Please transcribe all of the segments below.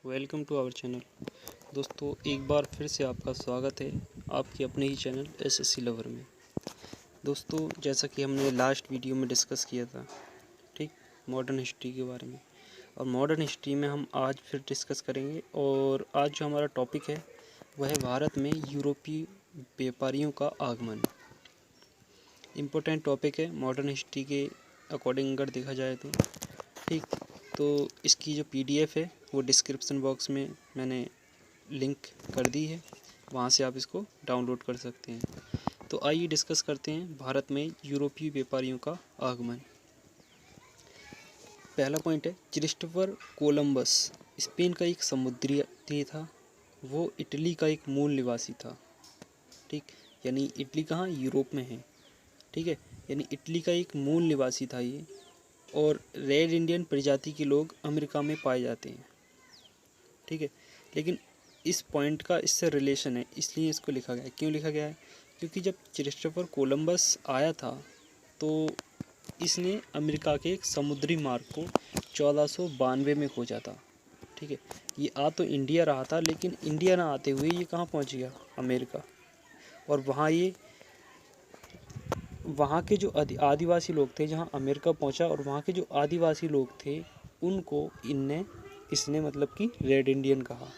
Welcome to our channel. दोस्तों, एक बार फिर से आपका स्वागत है आपके अपने ही चैनल एसएससी लवर में। दोस्तों, जैसा कि हमने लास्ट वीडियो में डिस्कस किया था, ठीक, मॉडर्न हिस्ट्री के बारे में, और मॉडर्न हिस्ट्री में हम आज फिर डिस्कस करेंगे। और आज जो हमारा टॉपिक है वह है भारत में यूरोपीय व्यापारियों का आगमन। इम्पोर्टेंट टॉपिक है मॉडर्न हिस्ट्री के अकॉर्डिंग अगर देखा जाए तो, ठीक। तो इसकी जो पीडीएफ है वो डिस्क्रिप्शन बॉक्स में मैंने लिंक कर दी है, वहाँ से आप इसको डाउनलोड कर सकते हैं। तो आइए डिस्कस करते हैं भारत में यूरोपीय व्यापारियों का आगमन। पहला पॉइंट है क्रिस्टोफर कोलंबस स्पेन का एक समुद्री यात्री था। वो इटली का एक मूल निवासी था, ठीक। यानी इटली कहाँ, यूरोप में है, ठीक है। यानी इटली का एक मूल निवासी था ये। और रेड इंडियन प्रजाति के लोग अमेरिका में पाए जाते हैं, ठीक है। लेकिन इस पॉइंट का इससे रिलेशन है, इसलिए इसको लिखा गया है। क्यों लिखा गया है? क्योंकि जब क्रिस्टोफर कोलंबस आया था तो इसने अमेरिका के एक समुद्री मार्ग को 1492 में खोजा था, ठीक है। ये आ तो इंडिया रहा था, लेकिन इंडिया ना आते हुए ये कहाँ पहुँच गया? अमेरिका। और वहाँ के जो आदिवासी लोग थे, जहाँ अमेरिका पहुँचा, और वहाँ के जो आदिवासी लोग थे उनको इसने मतलब कि रेड इंडियन कहा।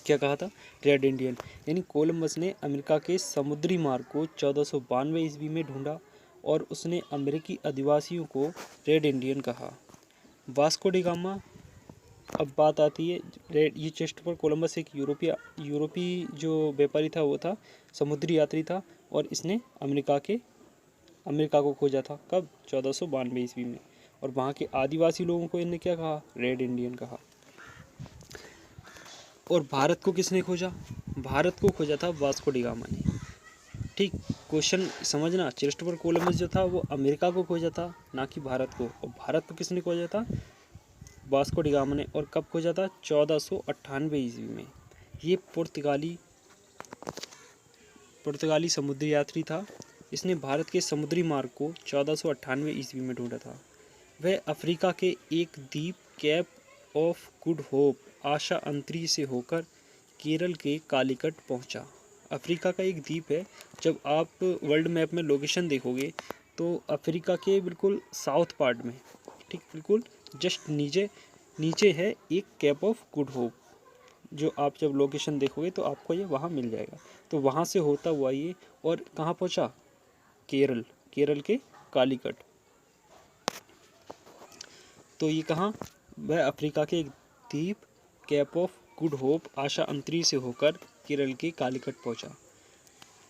क्या कहा था? Red Indian. यानी कोलंबस ने अमेरिका के समुद्री मार्ग को 1492 ईस्वी में ढूंढा और उसने अमेरिकी आदिवासियों को रेड इंडियन कहा। वास्को डी गामा, अब बात आती है, ये क्रिस्टोफर कोलंबस एक यूरोपीय जो व्यापारी था, वो था समुद्री यात्री था, और इसने अमेरिका को खोजा था। कब? 1492 ईस्वी में। और वहाँ के आदिवासी लोगों को इन्हें क्या कहा? रेड इंडियन कहा। और भारत को किसने खोजा? भारत को खोजा था वास्को डी गामा ने, ठीक। क्वेश्चन समझना, क्रिस्टोफर कोलंबस जो था वो अमेरिका को खोजा था, ना कि भारत को। और भारत को किसने खोजा था? वास्को डी गामा ने। और कब खोजा था? 1498 ईस्वी में। ये पुर्तगाली समुद्री यात्री था। इसने भारत के समुद्री मार्ग को 1498 ईस्वी में ढूंढा था। वह अफ्रीका के एक द्वीप केप ऑफ गुड होप आशा अंतरी से होकर केरल के कालीकट पहुंचा। अफ्रीका का एक द्वीप है। जब आप वर्ल्ड मैप में लोकेशन देखोगे तो अफ्रीका के बिल्कुल साउथ पार्ट में, ठीक, बिल्कुल जस्ट नीचे है एक केप ऑफ गुड होप, जो आप जब लोकेशन देखोगे तो आपको ये वहाँ मिल जाएगा। तो वहाँ से होता हुआ ये, और कहाँ पहुँचा? केरल के कालीकट। तो ये कहाँ? वह अफ्रीका के एक द्वीप केप ऑफ गुड होप आशा अंतरी से होकर केरल के कालीकट पहुंचा।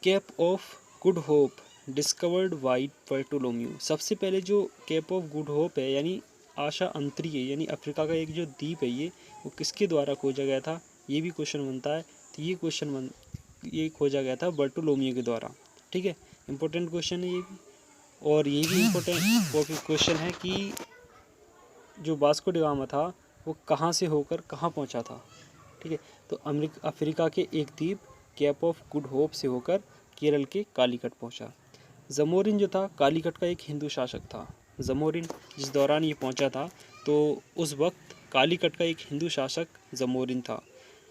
Cape of Good Hope discovered by Bartholomew. सबसे पहले जो केप ऑफ गुड होप है, यानी आशा अंतरी है, यानी अफ्रीका का एक जो द्वीप है, वो किसके द्वारा खोजा गया था? ये भी क्वेश्चन बनता है। तो ये खोजा गया था बर्टोलोम्यू के द्वारा, ठीक है। इंपॉर्टेंट क्वेश्चन है ये भी। और ये भी इम्पोर्टेंट क्वेश्चन है कि जो वास्को डी गामा था वो कहाँ से होकर कहाँ पहुँचा था, ठीक है। तो अफ्रीका के एक द्वीप केप ऑफ गुड होप से होकर केरल के कालीकट पहुँचा। जमोरिन जो था कालीकट का एक हिंदू शासक था। जमोरिन जिस दौरान ये पहुँचा था तो उस वक्त कालीकट का एक हिंदू शासक जमोरिन था।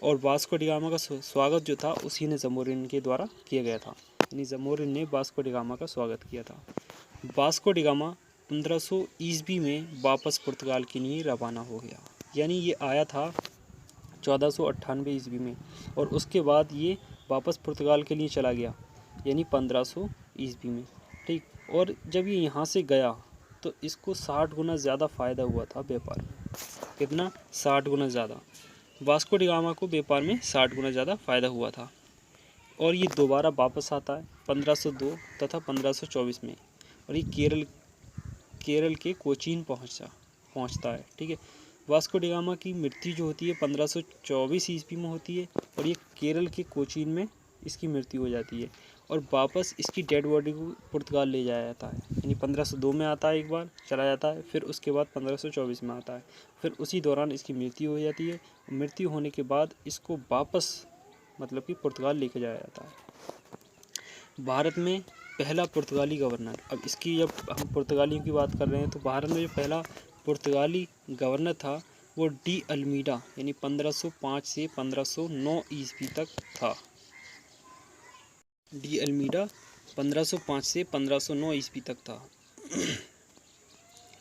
और वास्को डी गामा का स्वागत जो था उसी ने जमोरिन के द्वारा किया गया था, यानी जमोरिन ने वास्को डी गामा का स्वागत किया था। वास्को डी गामा 1500 ईस्वी में वापस पुर्तगाल के लिए रवाना हो गया। यानी ये आया था 1498 ईस्वी में, और उसके बाद ये वापस पुर्तगाल के लिए चला गया, यानी 1500 ईस्वी में, ठीक। और जब ये यहाँ से गया तो इसको 60 गुना ज़्यादा फ़ायदा हुआ था व्यापार में। कितना? 60 गुना ज़्यादा। वास्को डी गामा को व्यापार में 60 गुना ज़्यादा फ़ायदा हुआ था। और ये दोबारा वापस आता है 1502 तथा 1524 में, और ये केरल के कोचीन पहुंचता है, ठीक है। वास्को डी गामा की मृत्यु जो होती है 1524 ईस्वी में होती है, और ये केरल के कोचीन में इसकी मृत्यु हो जाती है। और वापस इसकी डेड बॉडी को पुर्तगाल ले जाया जाता है, यानी 1502 में आता है, एक बार चला जाता है, फिर उसके बाद 1524 में आता है, फिर उसी दौरान इसकी मृत्यु हो जाती है। मृत्यु होने के बाद इसको वापस मतलब कि पुर्तगाल लेके जाया जाता है। भारत में पहला पुर्तगाली गवर्नर, अब इसकी जब हम पुर्तगालियों की बात कर रहे हैं तो भारत में जो पहला पुर्तगाली गवर्नर था वो डी अल्मीडा यानी 1505 से 1509 ईस्वी तक था। डी अल्मीडा 1505 से 1509 ईस्वी तक था।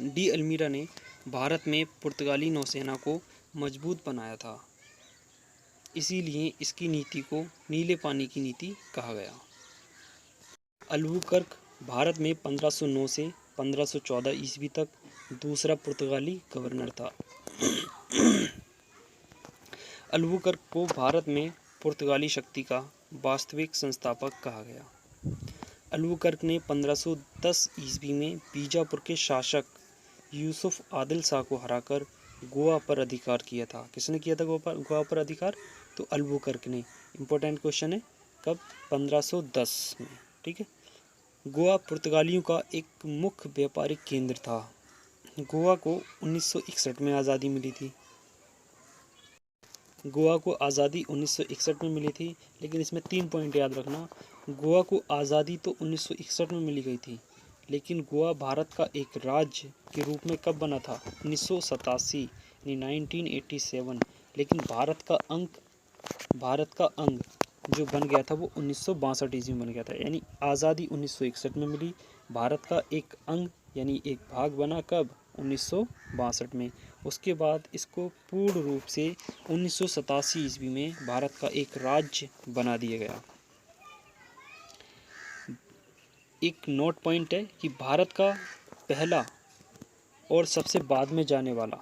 डी अल्मीडा ने भारत में पुर्तगाली नौसेना को मजबूत बनाया था, इसीलिए इसकी नीति को नीले पानी की नीति कहा गया। अल्बुकर्क भारत में 1509 से 1514 ईस्वी तक दूसरा पुर्तगाली गवर्नर था। अल्बुकर्क को भारत में पुर्तगाली शक्ति का वास्तविक संस्थापक कहा गया। अल्बुकर्क ने 1510 ईस्वी में बीजापुर के शासक यूसुफ आदिल शाह को हराकर गोवा पर अधिकार किया था। किसने किया था गोवा पर अधिकार? तो अल्बुकर्क ने। इम्पोर्टेंट क्वेश्चन है, कब? 1510 में। ठीक है। गोवा पुर्तगालियों का एक मुख्य व्यापारिक केंद्र था। गोवा को 1961 में आज़ादी मिली थी। गोवा को आज़ादी 1961 में मिली थी, लेकिन इसमें 3 पॉइंट याद रखना। गोवा को आज़ादी तो 1961 में मिली गई थी, लेकिन गोवा भारत का एक राज्य के रूप में कब बना था? 1987 यानी 1987। लेकिन भारत का अंग जो बन गया था वो 1962 ईस्वी में बन गया था। यानी आज़ादी 1961 में मिली, भारत का एक अंग यानी एक भाग बना कब? 1962 में। उसके बाद इसको पूर्ण रूप से 1987 ईस्वी में भारत का एक राज्य बना दिया गया। एक नोट पॉइंट है कि भारत का पहला और सबसे बाद में जाने वाला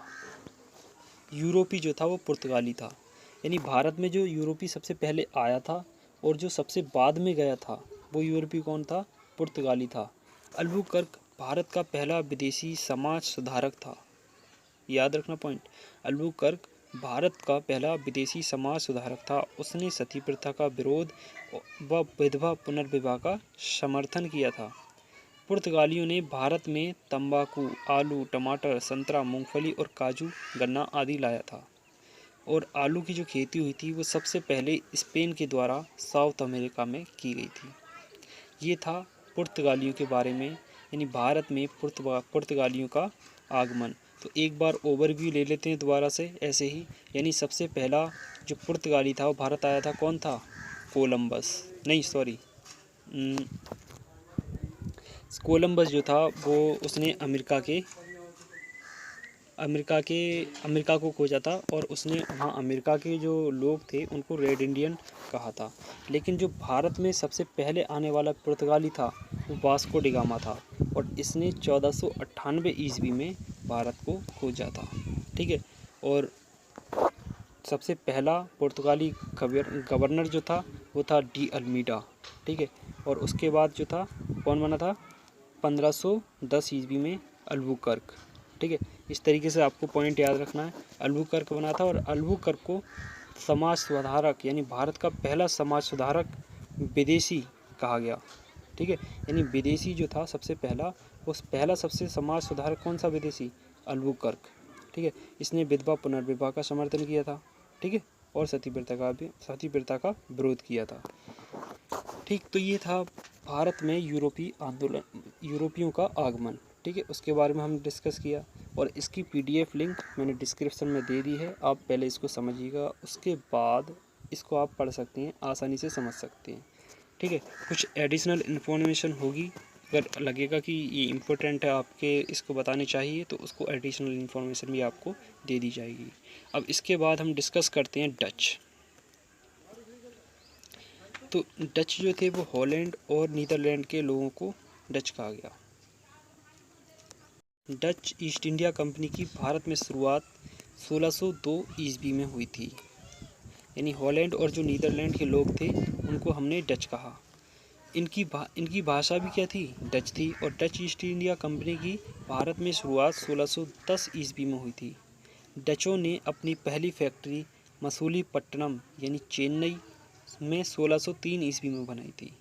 यूरोपी जो था वो पुर्तगाली था। यानी भारत में जो यूरोपी सबसे पहले आया था और जो सबसे बाद में गया था वो यूरोपी कौन था? पुर्तगाली था। अल्बुकर्क भारत का पहला विदेशी समाज सुधारक था। याद रखना पॉइंट, अल्बुकर्क भारत का पहला विदेशी समाज सुधारक था। उसने सती प्रथा का विरोध व विधवा पुनर्विवाह का समर्थन किया था। पुर्तगालियों ने भारत में तंबाकू, आलू, टमाटर, संतरा, मूंगफली और काजू, गन्ना आदि लाया था। और आलू की जो खेती हुई थी वो सबसे पहले स्पेन के द्वारा साउथ अमेरिका में की गई थी। ये था पुर्तगालियों के बारे में, यानी भारत में पुर्तगालियों का आगमन। तो एक बार ओवरव्यू ले लेते हैं दोबारा से ऐसे ही। यानी सबसे पहला जो पुर्तगाली था वो भारत आया था, कौन था? कोलंबस जो था वो उसने अमेरिका को खोजा था और उसने वहाँ अमेरिका के जो लोग थे उनको रेड इंडियन कहा था। लेकिन जो भारत में सबसे पहले आने वाला पुर्तगाली था वो वास्को डी गामा था और इसने 1498 ईस्वी में भारत को खोजा था। ठीक है। और सबसे पहला पुर्तगाली गवर्नर जो था वो था डी अल्मीडा। ठीक है। और उसके बाद जो था कौन बना था? 1510 ईस्वी में अल्बुकर्क। ठीक है। इस तरीके से आपको पॉइंट याद रखना है। अल्बुकर्क बना था और अल्बुकर्क को समाज सुधारक यानी भारत का पहला समाज सुधारक विदेशी कहा गया। ठीक है। यानी विदेशी जो था सबसे पहला, उस पहला सबसे समाज सुधारक कौन सा विदेशी? अल्बुकर्क। ठीक है। इसने विधवा पुनर्विवाह का समर्थन किया था। ठीक है। और सती प्रथा का विरोध किया था। ठीक, तो ये था भारत में यूरोपियों का आगमन। ठीक है। उसके बारे में हमने डिस्कस किया और इसकी PDF लिंक मैंने डिस्क्रिप्शन में दे दी है। आप पहले इसको समझिएगा, उसके बाद इसको आप पढ़ सकते हैं, आसानी से समझ सकते हैं। ठीक है। कुछ एडिशनल इन्फॉर्मेशन होगी, अगर लगेगा कि ये इम्पोर्टेंट है, आपके इसको बताने चाहिए, तो उसको एडिशनल इन्फॉर्मेशन भी आपको दे दी जाएगी। अब इसके बाद हम डिस्कस करते हैं डच। तो डच जो थे वो हॉलैंड और नीदरलैंड के लोगों को डच कहा गया। डच ईस्ट इंडिया कंपनी की भारत में शुरुआत 1602 ईस्वी में हुई थी। यानी हॉलैंड और जो नीदरलैंड के लोग थे उनको हमने डच कहा। इनकी भाषा भी क्या थी? डच थी। और डच ईस्ट इंडिया कंपनी की भारत में शुरुआत 1610 ईस्वी में हुई थी। डचों ने अपनी पहली फैक्ट्री मसूलीपट्टनम यानी चेन्नई में 1603 ईस्वी में बनाई थी।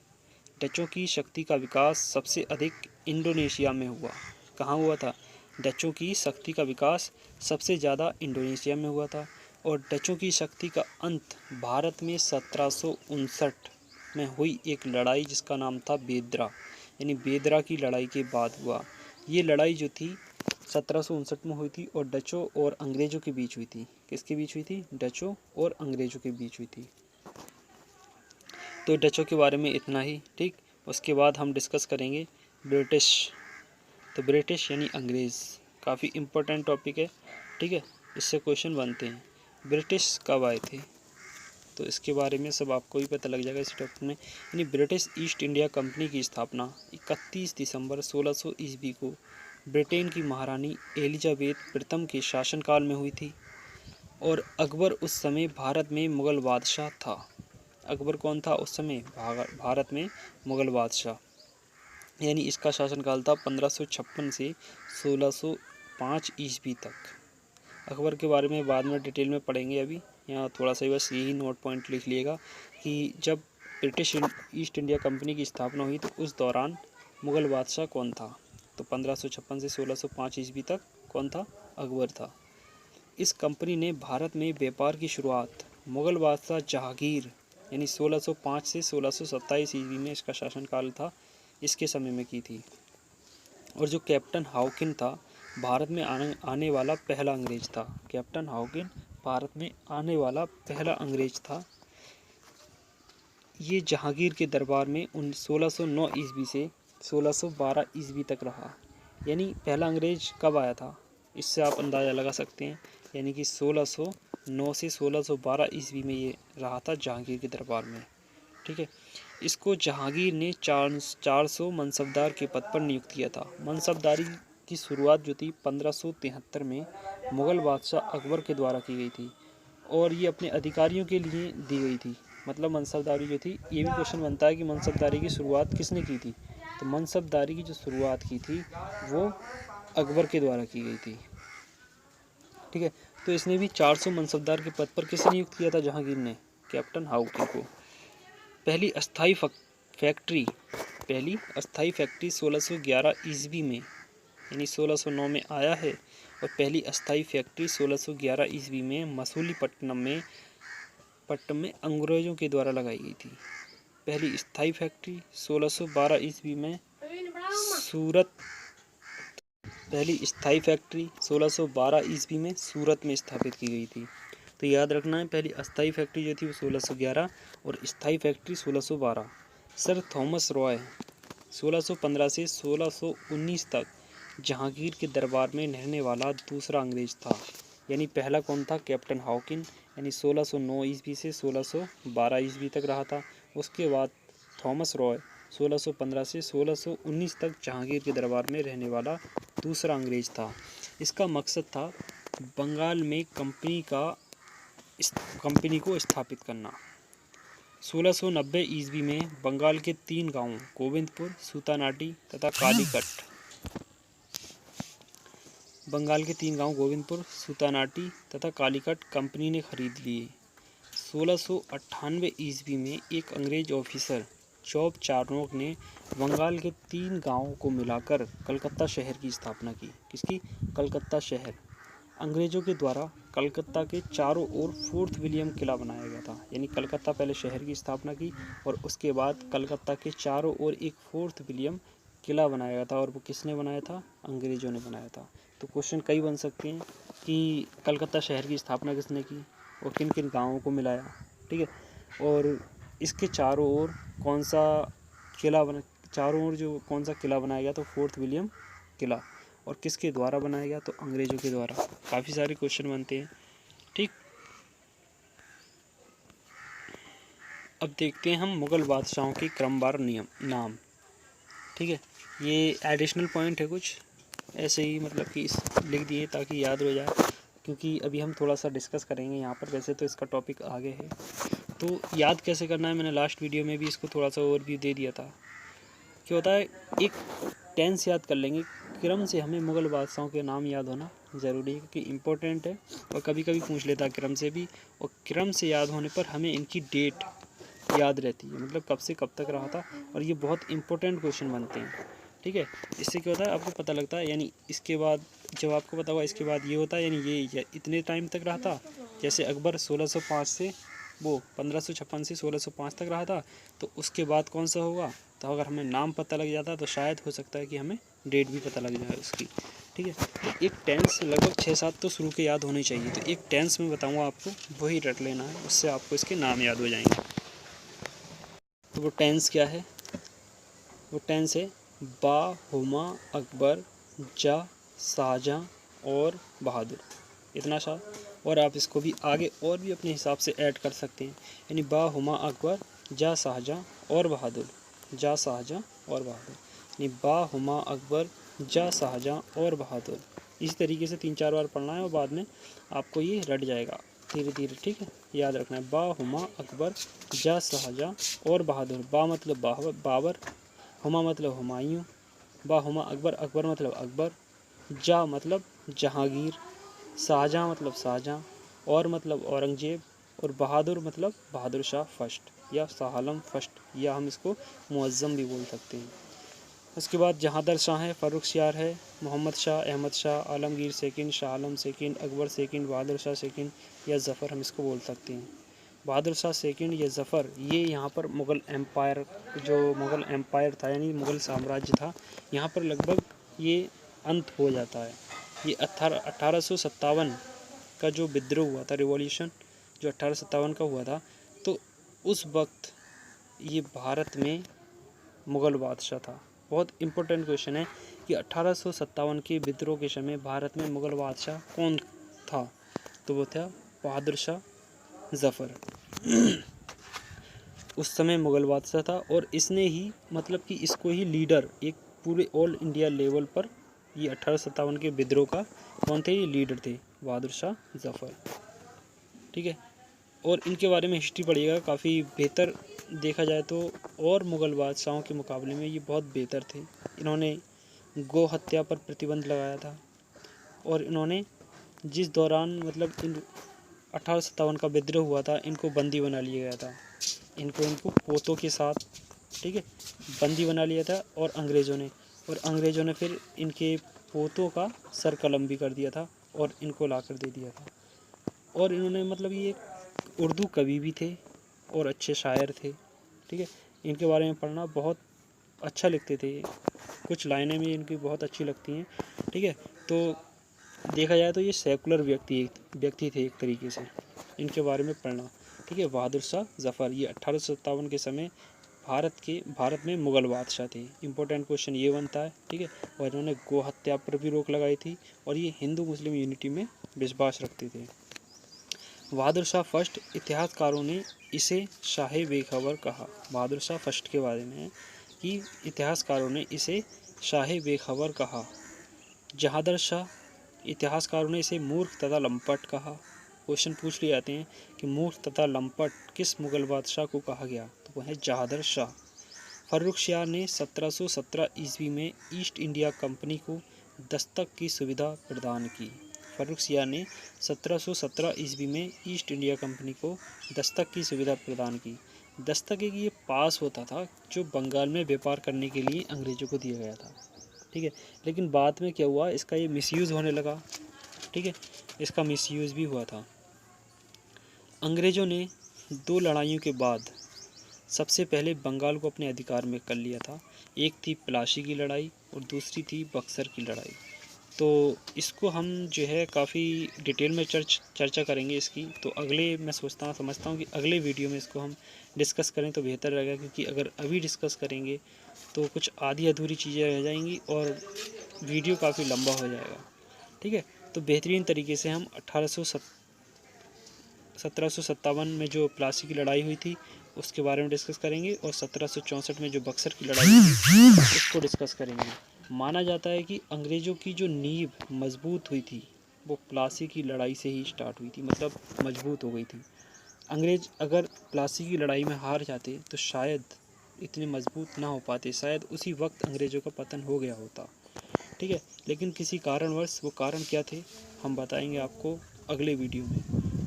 डचों की शक्ति का विकास सबसे अधिक इंडोनेशिया में हुआ। कहाँ हुआ था? डचों की शक्ति का विकास सबसे ज़्यादा इंडोनेशिया में हुआ था। और डचों की शक्ति का अंत भारत में 1759 में हुई एक लड़ाई जिसका नाम था बेदरा, यानी बेदरा की लड़ाई के बाद हुआ। ये लड़ाई जो थी 1759 में हुई थी और डचों और अंग्रेज़ों के बीच हुई थी। किसके बीच हुई थी? डचों और अंग्रेज़ों के बीच हुई थी। तो डचों के बारे में इतना ही। ठीक, उसके बाद हम डिस्कस करेंगे ब्रिटिश। तो ब्रिटिश यानी अंग्रेज़, काफ़ी इम्पोर्टेंट टॉपिक है। ठीक है, इससे क्वेश्चन बनते हैं। ब्रिटिश कब आए थे? तो इसके बारे में सब आपको ही पता लग जाएगा इस टॉपिक में। यानी ब्रिटिश ईस्ट इंडिया कंपनी की स्थापना 31 दिसंबर 1600 ईस्वी को ब्रिटेन की महारानी एलिजाबेथ प्रथम के शासनकाल में हुई थी और अकबर उस समय भारत में मुग़ल बादशाह था। अकबर कौन था उस समय? भारत में मुग़ल बादशाह। यानी इसका शासनकाल था 1556 से 1605 ईस्वी तक। अकबर के बारे में बाद में डिटेल में पढ़ेंगे। अभी यहाँ थोड़ा सा बस यही नोट पॉइंट लिख लिएगा कि जब ब्रिटिश ईस्ट इंडिया कंपनी की स्थापना हुई तो उस दौरान मुग़ल बादशाह कौन था? तो 1556 से 1605 ईस्वी तक कौन था? अकबर था। इस कंपनी ने भारत में व्यापार की शुरुआत मुग़ल बादशाह जहांगीर यानी 1605 से 1627 ईस्वी में इसका शासनकाल था, इसके समय में की थी। और जो कैप्टन हाउकिन था भारत में आने वाला पहला अंग्रेज था। कैप्टन हाउकिन भारत में आने वाला पहला अंग्रेज था। ये जहांगीर के दरबार में 1609 ईस्वी से 1612 ईस्वी तक रहा। यानी पहला अंग्रेज कब आया था, इससे आप अंदाज़ा लगा सकते हैं। यानी कि 1609 से 1612 ईस्वी में ये रहा था जहांगीर के दरबार में। ठीक है, इसको जहांगीर ने 400 मनसबदार के पद पर नियुक्त किया था। मनसबदारी की शुरुआत जो थी 1573 में मुग़ल बादशाह अकबर के द्वारा की गई थी और ये अपने अधिकारियों के लिए दी गई थी। मतलब मनसबदारी जो थी, ये भी क्वेश्चन बनता है कि मनसबदारी की शुरुआत किसने की थी? तो मनसबदारी की जो शुरुआत की थी वो अकबर के द्वारा की गई थी। ठीक है, तो इसने भी 400 मनसबदार के पद पर किसने नियुक्त किया था? जहांगीर ने कैप्टन हाउकिन को। पहली अस्थाई फैक्ट्री 1611 ईस्वी में यानी 1609 में आया है और पहली अस्थाई फैक्ट्री 1611 ईस्वी में मसूलीपट्टनम में अंग्रेजों के द्वारा लगाई गई थी। पहली स्थाई फैक्ट्री 1612 ईस्वी में सूरत में स्थापित की गई थी। तो याद रखना है, पहली अस्थाई फैक्ट्री जो थी वो 1611 और स्थाई फैक्ट्री 1612। सर थॉमस रॉय 1615 से 1619 तक जहांगीर के दरबार में रहने वाला दूसरा अंग्रेज था। यानी पहला कौन था? कैप्टन हाउकिन, यानी 1609 ईस्वी से 1612 ईस्वी तक रहा था। उसके बाद थॉमस रॉय 1615 से 1619 तक जहांगीर के दरबार में रहने वाला दूसरा अंग्रेज था। इसका मकसद था बंगाल में कंपनी को स्थापित करना। 1690 ईस्वी में बंगाल के 3 गांवों गोविंदपुर, सूतानाटी तथा कालीकट कंपनी ने खरीद लिए। 1698 ईस्वी में एक अंग्रेज ऑफिसर जॉब चार्नोक ने बंगाल के 3 गांवों को मिलाकर कलकत्ता शहर की स्थापना की। किसकी? कलकत्ता शहर। अंग्रेजों के द्वारा कलकत्ता के चारों ओर फोर्ट विलियम किला बनाया गया था। यानी कलकत्ता पहले शहर की स्थापना की और उसके बाद कलकत्ता के चारों ओर एक फोर्ट विलियम किला बनाया गया था और वो किसने बनाया था? अंग्रेजों ने बनाया था। तो क्वेश्चन कई बन सकते हैं कि कलकत्ता शहर की स्थापना किसने की और किन किन गाँवों को मिलाया। ठीक है, और इसके चारों ओर कौन सा किला बनाया गया? तो फोर्ट विलियम किला। और किसके द्वारा बनाया गया? तो अंग्रेजों के द्वारा। काफ़ी सारे क्वेश्चन बनते हैं। ठीक, अब देखते हैं हम मुग़ल बादशाहों के क्रमवार नाम। ठीक है, ये एडिशनल पॉइंट है कुछ ऐसे ही, मतलब कि लिख दिए ताकि याद हो जाए, क्योंकि अभी हम थोड़ा सा डिस्कस करेंगे यहाँ पर। वैसे तो इसका टॉपिक आगे है, तो याद कैसे करना है मैंने लास्ट वीडियो में भी इसको थोड़ा सा ओवरव्यू दे दिया था। क्या होता है, एक टेंस याद कर लेंगे, क्रम से हमें मुग़ल बादशाहों के नाम याद होना ज़रूरी है क्योंकि इम्पोर्टेंट है और कभी कभी पूछ लेता है क्रम से भी। और क्रम से याद होने पर हमें इनकी डेट याद रहती है, मतलब कब से कब तक रहा था, और ये बहुत इंपॉर्टेंट क्वेश्चन बनते हैं। ठीक है, इससे क्या होता है आपको पता लगता है। यानी इसके बाद जब आपको पता हुआ इसके बाद ये होता है, यानी ये इतने टाइम तक रहा था। जैसे अकबर 1556 से 1605 तक रहा था, तो उसके बाद कौन सा होगा? तो अगर हमें नाम पता लग जाता तो शायद हो सकता है कि हमें डेट भी पता लग जाए उसकी। ठीक है। तो एक टेंस लगभग 6-7 तो शुरू के याद होने चाहिए, तो एक टेंस में बताऊँगा आपको, वही रट लेना है, उससे आपको इसके नाम याद हो जाएंगे। तो वो टेंस क्या है? वो टेंस है बा, हुमा, अकबर, जा, शाहजहाँ और बहादुर, इतना सा। और आप इसको भी आगे और भी अपने हिसाब से ऐड कर सकते हैं, यानी बा, हुमा, अकबर, जा, शाहजहाँ और बहादुर, जा, शाहजहाँ और बहादुर, यानी बा, हुमा, अकबर, जा, शाहजहाँ और बहादुर। इसी तरीके से 3-4 बार पढ़ना है और बाद में आपको ये रट जाएगा धीरे धीरे, ठीक है। याद रखना है बा, हुमा, अकबर, जा, शाहजहाँ और बहादुर। बा मतलब बाबर, हुमा मतलब हुमायूं, बा, हुमा, अकबर, अकबर मतलब अकबर, जा मतलब जहांगीर, शाहजहाँ मतलब शाहजहाँ, और मतलब औरंगजेब, और बहादुर मतलब बहादुर शाह फर्स्ट या शाह आलम फर्स्ट, या हम इसको मुअज्जम भी बोल सकते हैं। उसके बाद जहांदर शाह है, फ़र्रुखसियार है, Mohammad Shah, Ahmad Shah, Alamgir second, Shah Alam second, Akbar second, Bahadur Shah second या ज़फ़र हम इसको बोल सकते हैं। बहादुर शाह सेकंड या ज़फ़र, ये यहाँ पर मुग़ल एम्पायर, जो मुग़ल एम्पायर था यानी मुग़ल साम्राज्य था, यहाँ पर लगभग ये अंत हो जाता है। ये 1857 का जो विद्रोह हुआ था, रिवॉल्यूशन जो 1857 का हुआ था, तो उस वक्त ये भारत में मुग़ल बादशाह था। बहुत इम्पोर्टेंट क्वेश्चन है कि 1857 के विद्रोह के समय भारत में मुग़ल बादशाह कौन था? तो वो था बहादुर शाह ज़फ़र। उस समय मुग़ल बादशाह था और इसने ही मतलब कि इसको ही लीडर, एक पूरे ऑल इंडिया लेवल पर ये 1857 के विद्रोह का कौन थे? ये लीडर थे बहादुर शाह ज़फ़र, ठीक है। और इनके बारे में हिस्ट्री पढ़िएगा, काफ़ी बेहतर देखा जाए तो, और मुग़ल बादशाहों के मुकाबले में ये बहुत बेहतर थे। इन्होंने गौ हत्या पर प्रतिबंध लगाया था, और इन्होंने जिस दौरान मतलब इन 1857 का विद्रोह हुआ था, इनको बंदी बना लिया गया था, इनको पोतों के साथ, ठीक है, बंदी बना लिया था और अंग्रेज़ों ने फिर इनके पोतों का सर कलम भी कर दिया था और इनको ला कर दे दिया था। और इन्होंने मतलब ये उर्दू कवि भी थे और अच्छे शायर थे, ठीक है। इनके बारे में पढ़ना, बहुत अच्छा लिखते थे, कुछ लाइनें भी इनकी बहुत अच्छी लगती हैं, ठीक है। तो देखा जाए तो ये सेकुलर व्यक्ति थे एक तरीके से, इनके बारे में पढ़ना, ठीक है। बहादुर शाह ज़फ़र ये 1857 के समय भारत में मुग़ल बादशाह थे। इंपॉर्टेंट क्वेश्चन ये बनता है, ठीक है। और इन्होंने गौ हत्या पर भी रोक लगाई थी, और ये हिंदू मुस्लिम यूनिटी में विश्वास रखते थे। बहादुर शाह फर्स्ट, इतिहासकारों ने इसे शाह बेखबर कहा। बहादुर शाह फर्स्ट के बारे में है कि इतिहासकारों ने इसे शाह बेखबर कहा। जहांदर शाह, इतिहासकारों ने इसे मूर्ख तथा लंपट कहा। क्वेश्चन पूछ लिए जाते हैं कि मूर्ख तथा लंपट किस मुग़ल बादशाह को कहा गया? तो वह है जहांदर शाह। फ़र्रुखसियार ने 1717 ईस्वी में ईस्ट इंडिया कंपनी को दस्तक की सुविधा प्रदान की। फ़र्रुखसियार ने 1717 ईस्वी में ईस्ट इंडिया कंपनी को दस्तक की सुविधा प्रदान की। दस्तक एक ये पास होता था जो बंगाल में व्यापार करने के लिए अंग्रेज़ों को दिया गया था, ठीक है। लेकिन बाद में क्या हुआ, इसका ये मिसयूज़ होने लगा, ठीक है, इसका मिसयूज़ भी हुआ था। अंग्रेज़ों ने 2 लड़ाइयों के बाद सबसे पहले बंगाल को अपने अधिकार में कर लिया था। एक थी प्लासी की लड़ाई और दूसरी थी बक्सर की लड़ाई। तो इसको हम जो है काफ़ी डिटेल में चर्चा करेंगे इसकी, तो अगले मैं समझता हूँ कि अगले वीडियो में इसको हम डिस्कस करें तो बेहतर रहेगा, क्योंकि अगर अभी डिस्कस करेंगे तो कुछ आधी अधूरी चीज़ें रह जाएंगी और वीडियो काफ़ी लंबा हो जाएगा, ठीक है। तो बेहतरीन तरीके से हम 1757 में जो प्लासी की लड़ाई हुई थी उसके बारे में डिस्कस करेंगे, और 1764 में जो बक्सर की लड़ाई हुई थी उसको डिस्कस करेंगे। माना जाता है कि अंग्रेज़ों की जो नींव मजबूत हुई थी वो प्लासी की लड़ाई से ही स्टार्ट हुई थी, मतलब मजबूत हो गई थी। अंग्रेज़ अगर प्लासी की लड़ाई में हार जाते तो शायद इतने मजबूत ना हो पाते, शायद उसी वक्त अंग्रेज़ों का पतन हो गया होता, ठीक है। लेकिन किसी कारणवश, वो कारण क्या थे हम बताएंगे आपको अगले वीडियो में,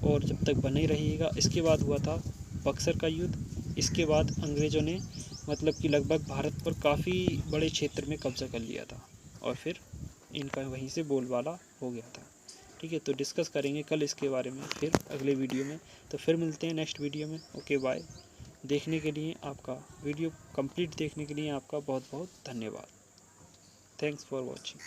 और जब तक बने रहिएगा। इसके बाद हुआ था बक्सर का युद्ध। इसके बाद अंग्रेज़ों ने मतलब कि लगभग भारत पर काफ़ी बड़े क्षेत्र में कब्जा कर लिया था, और फिर इनका वहीं से बोलबाला हो गया था, ठीक है। तो डिस्कस करेंगे कल इसके बारे में फिर अगले वीडियो में। तो फिर मिलते हैं नेक्स्ट वीडियो में। Okay bye. देखने के लिए आपका, वीडियो कंप्लीट देखने के लिए आपका बहुत बहुत धन्यवाद। Thanks for watching.